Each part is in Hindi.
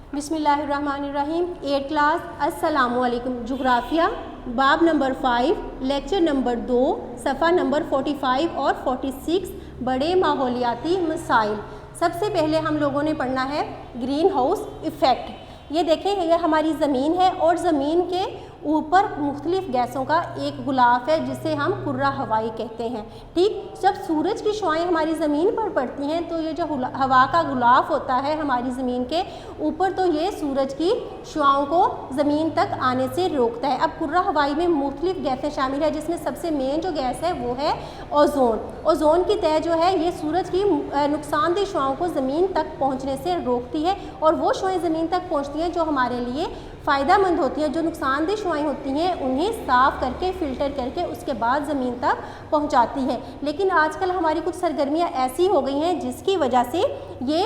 बिस्मिल्लाहिर्रहमानिर्रहीम। 8th क्लास, अस्सलामुअलैकुम। जोग्राफिया बाब नंबर 5, लेक्चर नंबर 2, सफ़ा नंबर 45 और 46, बड़े माहौलियाती मसाइल। सबसे पहले हम लोगों ने पढ़ना है ग्रीन हाउस इफ़ेक्ट। ये देखें, ये हमारी ज़मीन है और ज़मीन के ऊपर मुख्तलिफ़ गैसों का एक गुलाफ है जिसे हम कुर्रा हवाई कहते हैं। ठीक, जब सूरज की शुआएं हमारी ज़मीन पर पड़ती हैं तो ये जो हवा का गुलाफ होता है हमारी ज़मीन के ऊपर, तो ये सूरज की शुआओं को ज़मीन तक आने से रोकता है। अब कुर्रा हवाई में मुख्तलिफ़ गैसें शामिल है जिसमें सबसे मेन जो गैस है वो है ओज़ोन। ओज़ोन की तह जो है ये सूरज की नुकसानदेह शुआओं को ज़मीन तक पहुँचने से रोकती है और वो शुआएं ज़मीन तक पहुँचती हैं जो हमारे लिए फ़ायदेमंद होती हैं। जो नुकसानदेह शुआएं होती हैं उन्हें साफ़ करके फ़िल्टर करके उसके बाद ज़मीन तक पहुंचाती है। लेकिन आजकल हमारी कुछ सरगर्मियां ऐसी हो गई हैं जिसकी वजह से ये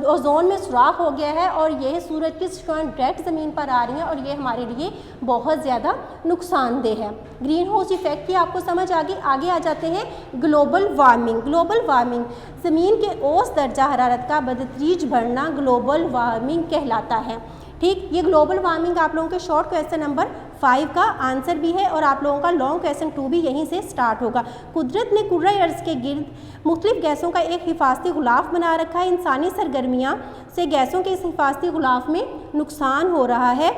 ओज़ोन में सुराख हो गया है और यह सूरज की शुआएं डायरेक्ट ज़मीन पर आ रही हैं और ये हमारे लिए बहुत ज़्यादा नुकसानदेह है। ग्रीन हाउस इफ़ेक्ट की आपको समझ आगे आ जाते हैं। Global warming. ग्लोबल वार्मिंग ज़मीन के औसत दर्जा हरारत का बदतरीज बढ़ना ग्लोबल वार्मिंग कहलाता है। ठीक, ये ग्लोबल वार्मिंग आप लोगों के शॉर्ट क्वेश्चन नंबर 5 का आंसर भी है और आप लोगों का लॉन्ग क्वेश्चन 2 भी यहीं से स्टार्ट होगा। कुदरत ने कुर्रा अर्ज़ के गिर्द मुख्तलिफ़ गैसों का एक हिफाजती गुलाफ बना रखा है। इंसानी सरगर्मियाँ से गैसों के इस हिफाजती गुलाफ में नुकसान हो रहा है।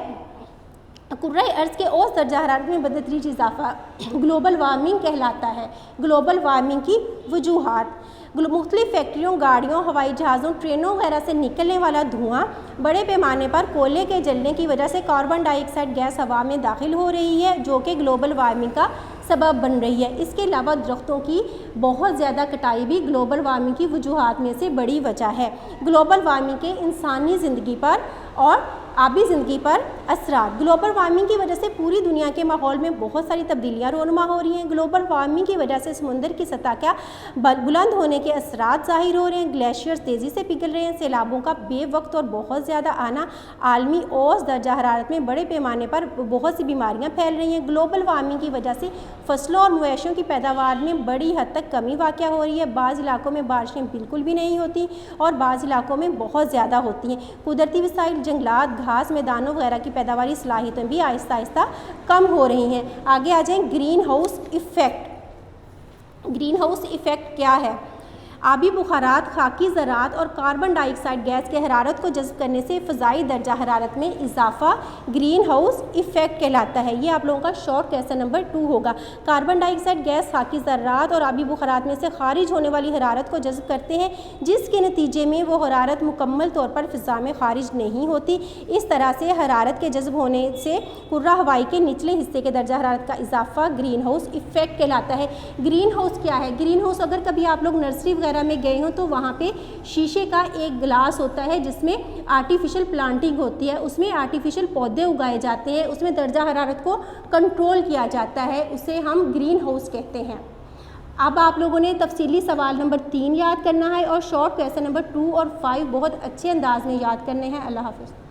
कुर्रा अर्ज़ के औसत दर्जा हरारत में बदतरीज इजाफा ग्लोबल वार्मिंग कहलाता है। ग्लोबल वार्मिंग की वजूहात: मुख्तलिफ़ फैक्ट्रियों, गाड़ियों, हवाई जहाज़ों, ट्रेनों वगैरह से निकलने वाला धुआं, बड़े पैमाने पर कोयले के जलने की वजह से कार्बन डाइऑक्साइड गैस हवा में दाखिल हो रही है जो कि ग्लोबल वार्मिंग का सबब बन रही है। इसके अलावा दरख्तों की बहुत ज़्यादा कटाई भी ग्लोबल वार्मिंग की वजूहात में से बड़ी वजह है। ग्लोबल वार्मिंग के इंसानी ज़िंदगी पर और आबी ज़िंदगी पर असरात: ग्लोबल वार्मिंग की वजह से पूरी दुनिया के माहौल में बहुत सारी तब्दीलियाँ रोनुमा हो रही हैं। ग्लोबल वार्मिंग की वजह से समुंदर की सतह का बुलंद होने के असरात ज़ाहिर हो रहे हैं। ग्लेशियर्स तेज़ी से पिघल रहे हैं। सैलाबों का बेवक्त और बहुत ज़्यादा आना, आलमी औसत दर्जा हरारत में बड़े पैमाने पर बहुत सी बीमारियाँ फैल रही हैं। ग्लोबल वार्मिंग की वजह से फसलों और मवेशियों की पैदावार में बड़ी हद तक कमी वाक़या हो रही है। बाज़ इलाकों में बारिशें बिल्कुल भी नहीं होती और बाज़ इलाकों में बहुत ज़्यादा होती हैं। कुदरती वसाइल, जंगलात, घास, मैदानों वगैरह की पैदावारी सलाहियतें भी आहिस्ता आहिस्ता कम हो रही हैं। आगे आ जाएं green house effect. Green house effect क्या है? आबी बुखारात, खाकी ज़रात और कार्बन डाइऑक्साइड गैस के हरारत को जज़्ब करने से फ़ज़ाई दर्जा हरारत में इजाफा ग्रीन हाउस इफ़ेक्ट कहलाता है। ये आप लोगों का शॉर्ट क्वेश्चन नंबर 2 होगा। कार्बन डाइऑक्साइड गैस खाकी ज़रात और आबी बुखारात में से खारिज होने वाली हरारत को जज़्ब करते हैं जिसके नतीजे में वो हरारत मुकम्मल तौर पर फ़िज़ा में खारिज नहीं होती। इस तरह से हरारत के जज़्ब होने से कुर्रा हवाई के निचले हिस्से के दर्जा हरारत का इजाफा ग्रीन हाउस इफ़ेक्ट कहलाता है। ग्रीन हाउस क्या है? ग्रीन हाउस अगर कभी आप लोग नर्सरी में गए हो तो वहाँ पे शीशे का एक ग्लास होता है जिसमें आर्टिफिशियल प्लांटिंग होती है, उसमें आर्टिफिशियल पौधे उगाए जाते हैं, उसमें दर्जा हरारत को कंट्रोल किया जाता है, उसे हम ग्रीन हाउस कहते हैं। अब आप लोगों ने तफसीली सवाल नंबर 3 याद करना है और शॉर्ट क्वेश्चन नंबर 2 और 5 बहुत अच्छे अंदाज में याद करने हैं। अल्लाह हाफ़िज़।